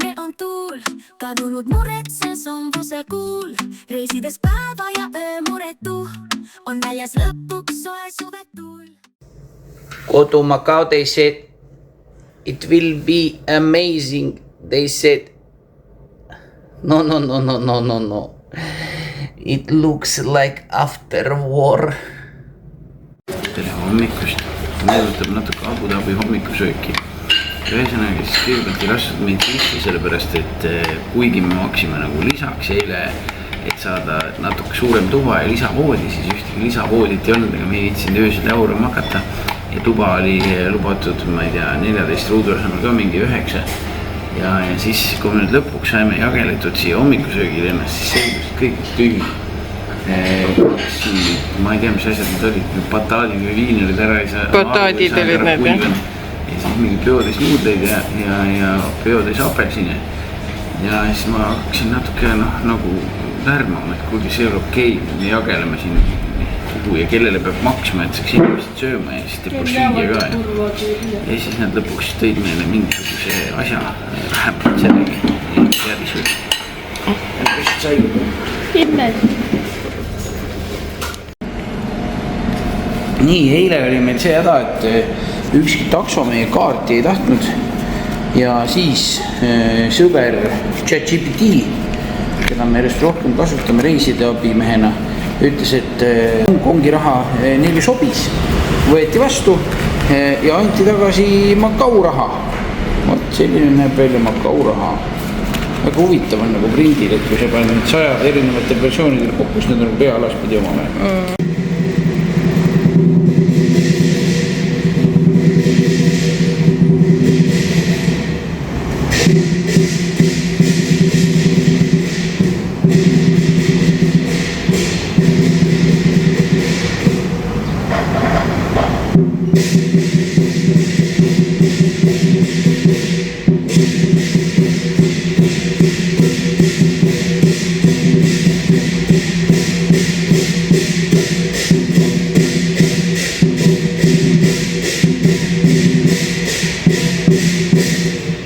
Me on tuul, kadunud muretses on vuse kuul. Reisides päeva ja öö muretu, on väljas lõpuks soe suvetuul. Go to Macau, they said it will be amazing. They said no. It looks like after war. Tere hommikust, meenutab natuke Abu Dhabi hommikusööki. Ühesõnaga siis kõigepealt ei lastud meid sisse, sellepärast et kuigi me maksime nagu lisaks eile, et saada natuke suurem tuba ja lisavoodi, siis ühtegi lisavoodit ei olnud, aga me ei viitsinud öösel jaura makata. Ja tuba oli lubatud, ma ei tea, 14 ruudu asemel ka mingi 9. Ja siis, kui me nüüd lõpuks saime jageletud siia hommikusöögile ennast, siis selgus kõik tühi. Ma ei tea, mis asjad need olid, bataadid või viin olid ära ei saa. Bataadid olid need, jah. Ja siis mingi peodes nuudleid ja peodes apelsine. Ja siis ma hakkasin natuke nagu lärmama, et kuulge, see ei ole okei, me jageleme siin kuhu ja kellele peab maksma, et saaks inimesed sööma ja siis teeb süüa ka. Ja siis nad lõpuks tõid meile mingisuguse asja vähemalt sellegi järgi. Mis sai? Himmel. Nii, eile oli meil see häda, et ükski takso meie kaarti ei tahtnud ja siis sõber ChatGPT, keda me järjest rohkem kasutame reiside abimehena, ütles, et Hongkongi raha neile sobis, võeti vastu ja anti tagasi Macau raha. Vaat selline näeb välja Macau raha. Väga huvitav on nagu prindil, et kui sa paned 100 erinevatel versioonidel kokku, siis need on pea alaspidi omame.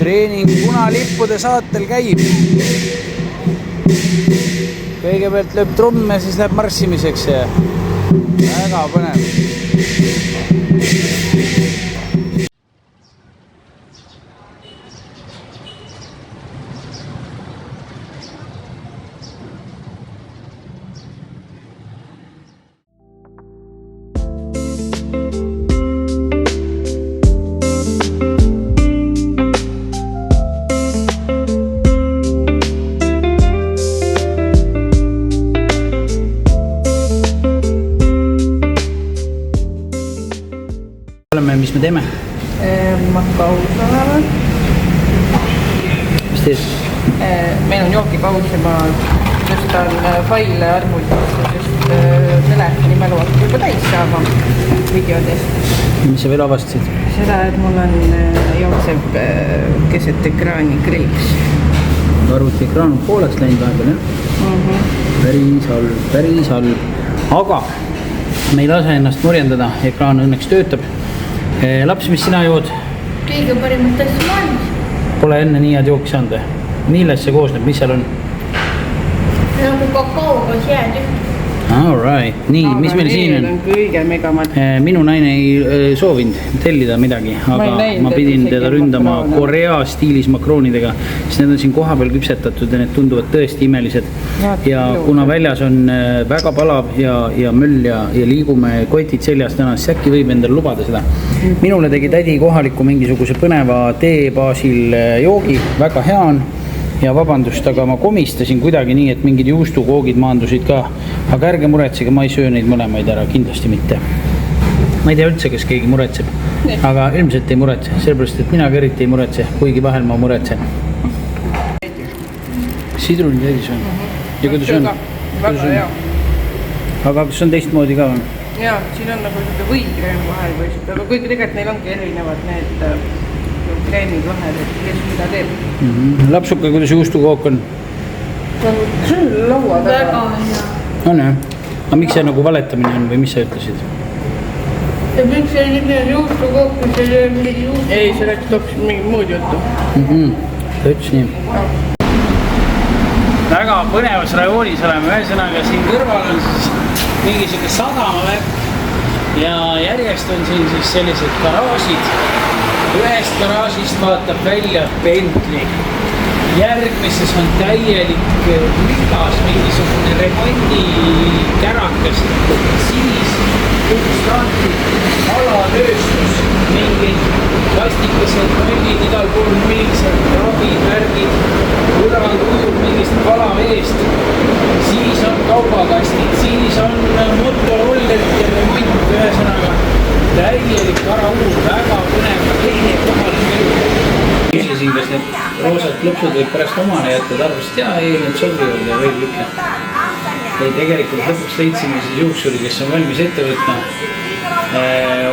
Treening punalippude saatel käib. Kõigepealt lööb trumme, siis läheb marssimiseks ja väga põnev. Mis me teeme? Macau olevad. Mis teed? Meil on joogipaus ja ma tõstan faile arvutisse, sest telefoni mälu hakkab juba täis saama videodest. Mis sa veel avastasid? Seda, et mul on jookseb keset ekraani kriips. Arvuti ekraan on pooleks läinud vahepeal, jah? Päris halb. Aga me ei lase ennast murjendada, ekraan õnneks töötab. Laps, mis sina jood? Kõige parimat asja maailmas. Pole enne nii head jooki saanud või? Millest see koosneb, mis seal on? Nagu kakaoga jääd. All right. Nii, mis meil siin on? Kõige megamad. Minu naine ei soovinud tellida midagi, aga ma pidin teda ründama Korea stiilis makroonidega, sest need on siin koha peal küpsetatud ja need tunduvad tõesti imelised. Ja kuna väljas on väga palav ja möll ja liigume kotid seljas täna, siis äkki võib endale lubada seda. Minule tegi tädi kohaliku mingisuguse põneva tee baasil joogi, väga hea on. Ja vabandust, aga ma komistasin kuidagi nii, et mingid juustukoogid maandusid ka. Aga ärge muretsege, ma ei söö neid mõlemaid ära, kindlasti mitte. Ma ei tea üldse, kas keegi muretseb. Aga ilmselt ei muretse, sellepärast, et mina ka eriti ei muretse, kuigi vahel ma muretsen. Sidruni täis on. Ja kuidas on? Väga hea. Aga kas on teistmoodi ka või? Jaa, siin on nagu võikreem vahel või seda, aga kuigi tegelikult neil ongi erinevad need kreemid vahel, et kes mida teeb. Lapsuke, kuidas juustukook on? See on laua taga. Väga hea. On jah? Aga miks see nagu valetamine on või mis sa ütlesid? Ja miks see nimi on juustukook, kui see ei ole mingi juustu? Ei, see läks toks mingi muud juttu. ta ütles nii. Väga põnevas rajoonis oleme, ühesõnaga siin kõrval on siis mingisugune sadamavärk ja järjest on siin siis sellised garaažid. Ühest garaažist vaatab välja Bentley. Järgmises on täielik ligas mingisugune remondikärakas, siis substraatid, alatööstus, mingid plastikesed, mõllid, igal pool millised rabid, värgid, kõrvand ujub mingist kalaveest, siis on kaubakastid, siis on motorollerid ja remont, ühesõnaga täielik karauur, väga põnev, teine kohalik elu. Küsisin, kas need roosad lõpsud võib pärast omane jätta, ta arvas, et jaa, ei, need sobivad ja võib lükka. Ei, tegelikult lõpuks leidsime siis juuksuri, kes on valmis ette võtma.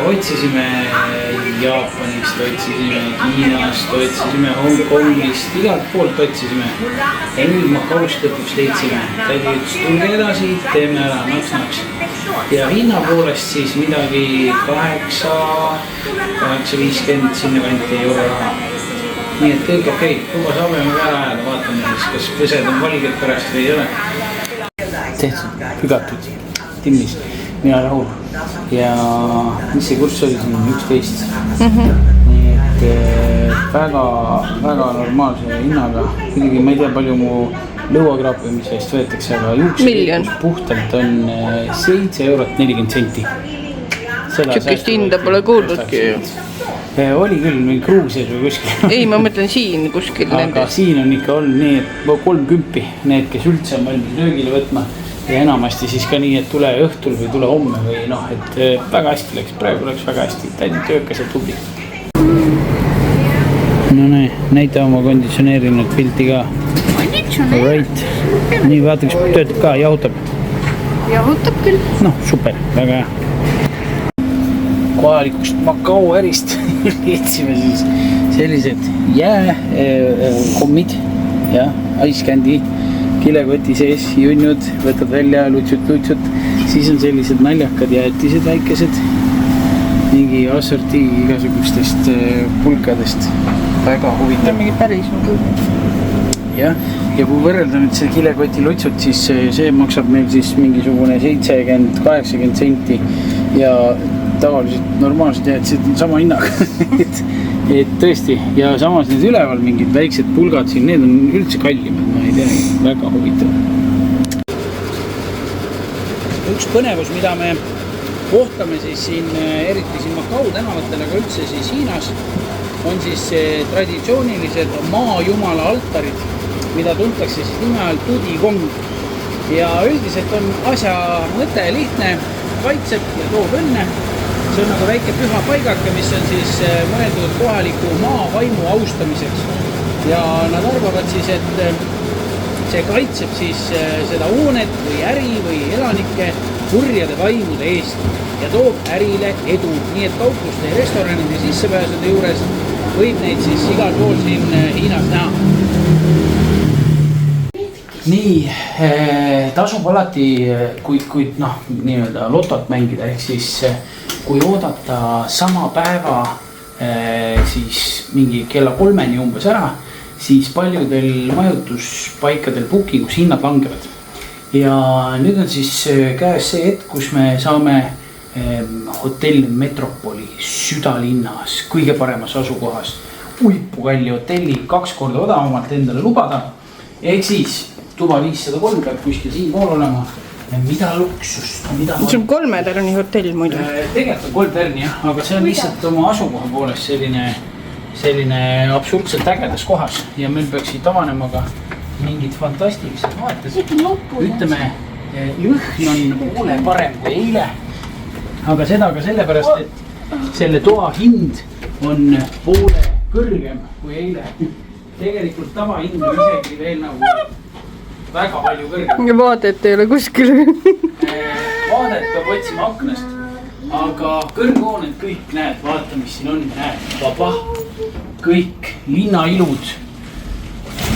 Otsisime Jaapanist, otsisime Hiinast, otsisime Hongkongist, igalt poolt otsisime. Ja nüüd Macaust lõpuks leidsime. Tädi ütles, tulge edasi, teeme ära, naks. Ja hinna poolest siis midagi 8,50 sinna kanti euro raha. Nii et kõik okei, juba saame me ära ajada, vaatame siis, kas põsed on valged pärast või ei ole. Tehtud, pügatud, timmis, mina rahul. Ja mis see kurss oli siin, 11. Nii et väga normaalse hinnaga. Kuidagi ma ei tea, palju mu lõuakraapimise eest võetakse, aga juuksepiikus puhtalt on 7,40 €. Siukest hinda pole kuulnudki ju. Oli küll mingi Gruusias või kuskil. Ei, ma mõtlen siin kuskil. Aga siin on ikka olnud nii, et 30, need, kes üldse on valmis löögile võtma. Ja enamasti siis ka nii, et tule õhtul või tule homme või noh, et väga hästi läks, praegu läks väga hästi. Tädi töökas ja tubli. No nii, näita oma konditsioneerinud pilti ka. Right. Nii, vaata, kas töötab ka, jahutab. Jahutab küll. Noh, super, väga hea. Kohalikust Macao ärist leidsime siis sellised jääkommid ja ice candy kilekoti sees, junnud, võtad välja lutsut, siis on sellised naljakad jäätised väikesed, mingi assorti igasugustest pulkadest, väga huvitav. Mingi päris on küll. Ja kui võrrelda nüüd see kilekoti lutsut, siis see maksab meil siis mingisugune 70-80 senti ja tavaliselt normaalsed jäätised on sama hinnaga. et tõesti, ja samas need üleval mingid väiksed pulgad siin, need on üldse kallimad, ma ei tea, väga huvitav. Üks põnevus, mida me kohtame siis siin, eriti siin Macao tänavatel, aga üldse siis Hiinas, on siis traditsioonilised maajumala altarid, mida tuntakse siis nime all Tudikong. Ja üldiselt on asja mõte lihtne, kaitseb ja toob õnne. See on nagu väike püha paigake, mis on siis mõeldud kohaliku maavaimu austamiseks. Ja nad arvavad siis, et see kaitseb siis seda hoonet või äri või elanike kurjade vaimude eest ja toob ärile edu. Nii et kaupluste ja restoranide sissepääsude juures võib neid siis igal pool siin Hiinas näha. Nii, tasub alati, kui noh, nii-öelda lotot mängida, ehk siis kui oodata sama päeva siis mingi kella 3-ni umbes ära, siis paljudel majutuspaikadel bookingus hinnad langevad. Ja nüüd on siis käes see hetk, kus me saame hotell Metropoli südalinnas, kõige paremas asukohas, uipu kalli hotelli 2 korda odavamalt endale lubada. Ehk siis tuba 503 peab kuskil siin pool olema. Mida luksust? See on 3 tärni hotell muidu. Tegelikult on 3 tärni jah, aga see on lihtsalt oma asukoha poolest selline absurdselt ägedas kohas. Ja meil peaks siit avanema ka mingid fantastilised vaated. Ütleme, lõhn on poole parem kui eile. Aga seda ka sellepärast, et selle toa hind on poole kõrgem kui eile. Tegelikult tavahind on isegi veel nagu väga palju kõrgem. Ja vaadet ei ole kuskil. Vaadet peab otsima aknast. Aga kõrghooned kõik näed, vaata mis siin on, näed, vaba. Kõik linnailud.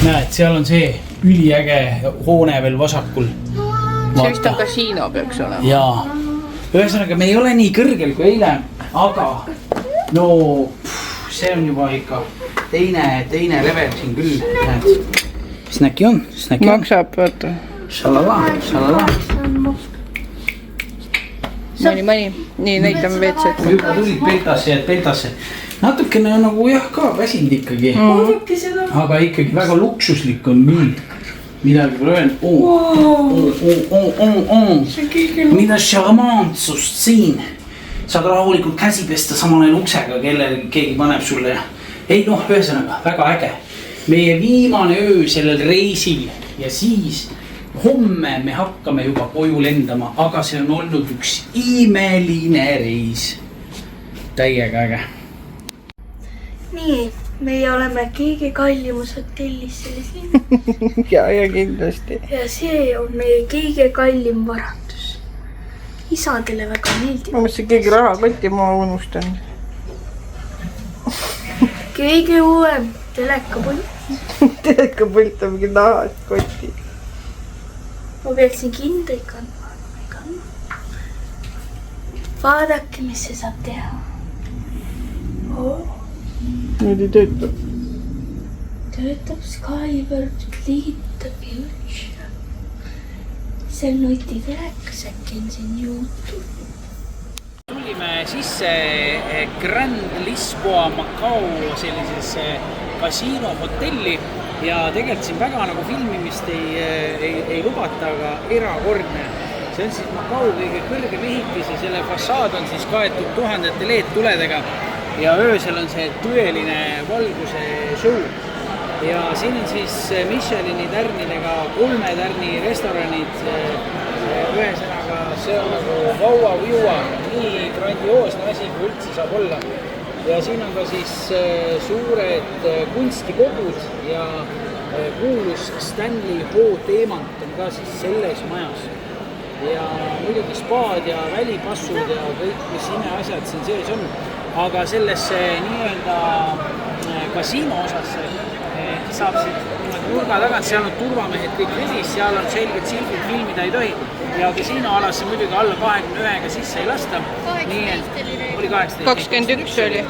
Näed, seal on see üliäge hoone veel vasakul. See vist on kasiino peaks olema. Jaa. Ühesõnaga, me ei ole nii kõrgel kui eile, aga no see on juba ikka teine level siin küll. Snäki on, snäki on. Maksab, vaata. Šalala. Mõni. Nii, näitame WC-t. Juba tulid peltasse. Natukene on nagu jah ka väsinud ikkagi. Aga ikkagi väga luksuslik on küll. Midagi pole öelnud. Mida šarmantsust siin. Saad rahulikult käsi pesta samal uksega, kelle keegi paneb sulle. Ei noh, ühesõnaga, väga äge. Meie viimane öö sellel reisil ja siis homme me hakkame juba koju lendama, aga see on olnud üks imeline reis. Täiega äge. Nii, meie oleme kõige kallimas hotellis selles linnas. Ja kindlasti. Ja see on meie kõige kallim varandus. Isadele väga meeldib. Ma mõtlesin, keegi rahakotti ma unustan. Kõige uuem telekapult. Telekapult on mingi nahast kotti. Ma peaksin kindaid kandma. Vaadake, mis see saab teha. Nüüd ei tööta. Töötab Skyward, liitab Future. See on nutitelekas, äkki on siin YouTube. Tulime sisse Grand Lisboa Macau sellisesse kasiinohotelli ja tegelikult siin väga nagu filmimist ei lubata, aga erakordne. See on siis Macau kõige kõrgem ehitis ja selle fassaad on siis kaetud tuhandete LED-tuledega ja öösel on see tõeline valguse show. Ja siin on siis Michelini tärnidega 3 tärni restoranid. Ühesõnaga, see on nagu vaua-viua, nii grandioosne asi, kui üldse saab olla. Ja siin on ka siis suured kunstikogud ja kuulus Stanley Ho teemant on ka siis selles majas. Ja muidugi spaad ja välipassud ja kõik, mis imeasjad siin sees on. Aga sellesse nii-öelda kasiino osasse saab siit nurga tagant, seal on turvamehed kõik vedis, seal on selgelt silmid, filmida ei tohi. Ja kasiinoalasse muidugi alla 21-ga sisse ei lasta. 18 oli. 21 oli.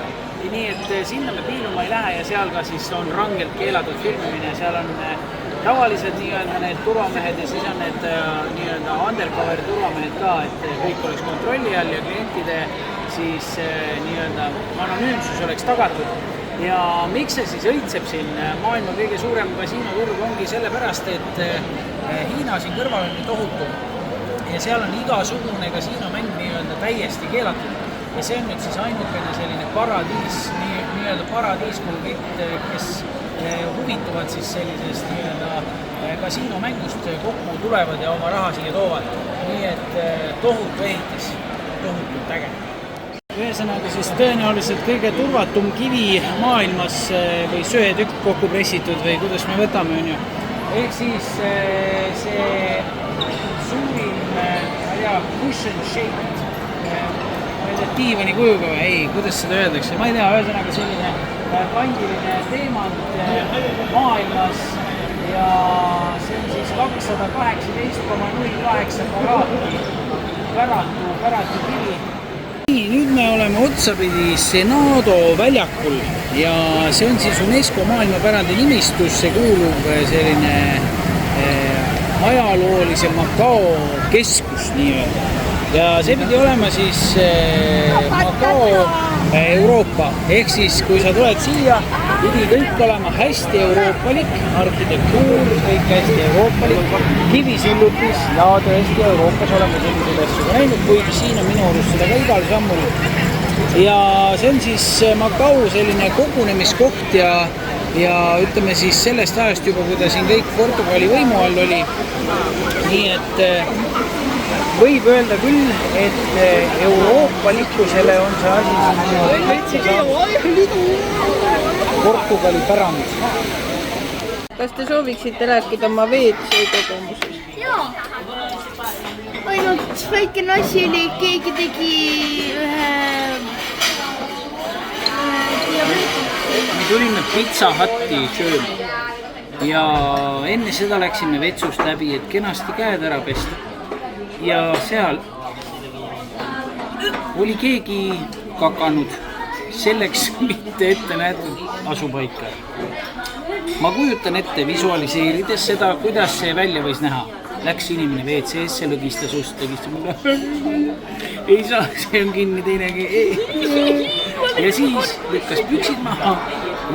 Nii et sinna me piiluma ei lähe ja seal ka siis on rangelt keelatud filmimine. Seal on tavalised nii-öelda need turvamehed ja siis on need nii-öelda undercover turvamehed ka, et kõik oleks kontrolli all ja klientide siis nii-öelda anonüümsus oleks tagatud. Ja miks see siis õitseb siin maailma kõige suurem kasiinoturg ongi sellepärast, et Hiina siin kõrval on tohutu ja seal on igasugune kasiinomäng nii-öelda täiesti keelatud. Ja see on nüüd siis ainukene selline paradiis, nii-öelda paradiis, kui kõik, kes huvituvad siis sellisest nii-öelda kasiinomängust kokku tulevad ja oma raha siia toovad. Nii et tohutu ehitis, tohutult äge. Ühesõnaga siis tõenäoliselt kõige turvatum kivi maailmas või söetükk kokku pressitud või kuidas me võtame, on ju. Ehk siis see suurim, ma ei tea, cushion shaped, ma ei tea, diivani kujuga või, ei, kuidas seda öeldakse, ma ei tea, ühesõnaga selline kandiline teemant maailmas ja see on siis 218,08 päratu kivi. Nüüd me oleme otsapidi Senado väljakul ja see on siis UNESCO maailmapärandi nimistusse kuuluv selline ajaloolise Macao keskus nii-öelda. Ja see pidi olema siis Macao Euroopa, ehk siis kui sa tuled siia, pidi kõik olema hästi euroopalik, arhitektuur, kõik hästi euroopalik, kivisillutis ja tõesti Euroopas oleme selliseid asju näinud, kuigi siin on minu arust seda ka igal sammul. Ja see on siis Macau selline kogunemiskoht ja ütleme siis sellest ajast juba, kui ta siin kõik Portugali võimu all oli. Nii et võib öelda küll, et euroopalikkusele on see asi Portugali pärand. Kas te sooviksite rääkida oma WC kogemusest? Jaa. Ainult väikene asi oli, keegi tegi ühe Me tulime Pizza Hutti sööma ja enne seda läksime vetsust läbi, et kenasti käed ära pesta. Ja seal oli keegi kakanud selleks mitte ette näetud asupaika. Ma kujutan ette visualiseerides seda, kuidas see välja võis näha. Läks inimene WC-sse, lõgistas ust, mulle. Ei saa, see on kinni teinegi. Ja siis lükkas püksid maha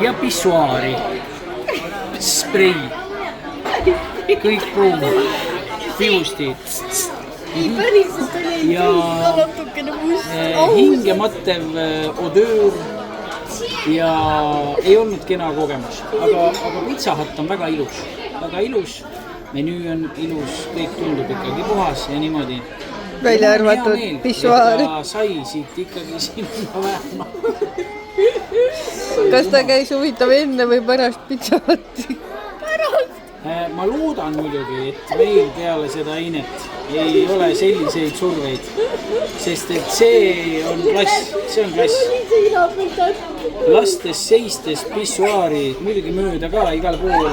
ja pissuaari. Sprei. Kõik pruun. Piusti. Ja hingematev odöör. Ja ei olnud kena kogemus. Aga Pizza Hut on väga ilus. Väga ilus. Menüü on ilus. Kõik tundub ikkagi puhas ja niimoodi. Välja arvatud pissuaari. Ja sai siit ikkagi sinna vähma. Kas ta käis huvitav enne või pärast Pizza Hutti? Ma loodan muidugi, et meil peale seda ainet ei ole selliseid surveid, sest et see on klass. Lastes seistes pissuaari muidugi mööda ka igal poole.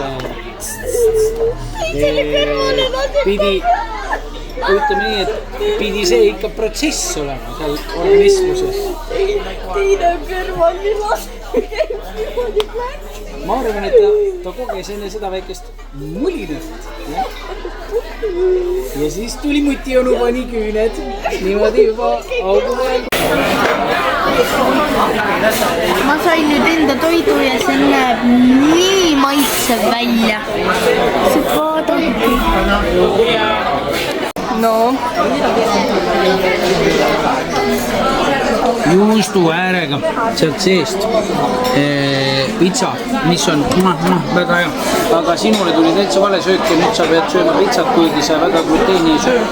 Ütleme nii, et pidi see ikka protsess olema seal organismuses. Tiina kõrval niimoodi Ma arvan, et ta koges enne seda väikest mulinat. Ja siis tuli mutionu pani küüned. Niimoodi juba augu peal. Ma sain nüüd enda toidu ja see näeb nii maitsev välja. See vaadati. No. Juustu äärega sealt seest pitsa, mis on väga hea. Aga sinule tuli täitsa vale söök ja nüüd sa pead sööma pitsat, kuigi sa väga gluteeni ei söö.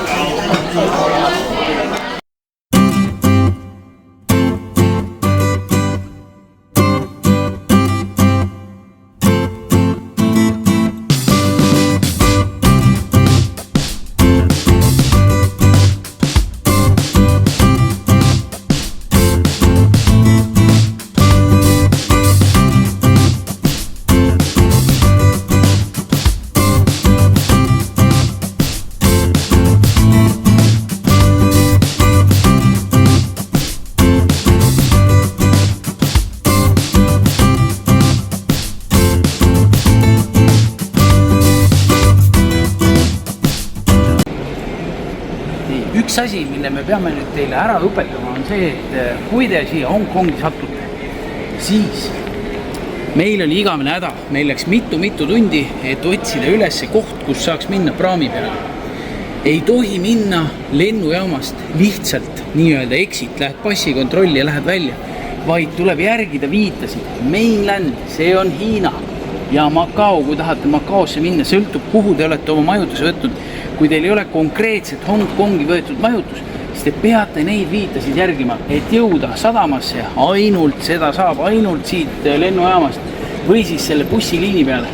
Üks asi, mille me peame nüüd teile ära õpetama, on see, et kui te siia Hongkongi satute, siis meil oli igavene häda. Meil läks mitu tundi, et otsida üles koht, kus saaks minna praami peale. Ei tohi minna lennujaamast lihtsalt nii-öelda exit, lähed passikontrolli ja lähed välja, vaid tuleb järgida viitasid. Mainland, see on Hiina ja Macao, kui tahate Macaosse minna, sõltub, kuhu te olete oma majutuse võtnud. Kui teil ei ole konkreetselt Hongkongi võetud majutus, siis te peate neid viitasid järgima, et jõuda sadamasse. Ainult seda saab, ainult siit lennujaamast või siis selle bussiliini peale.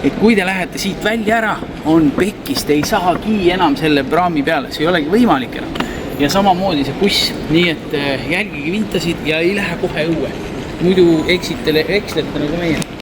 Et kui te lähete siit välja ära, on pekkis, te ei saagi enam selle praami peale, see ei olegi võimalik enam. Ja samamoodi see buss, nii et jälgige viitasid ja ei lähe kohe õue. Muidu ekslete nagu meie.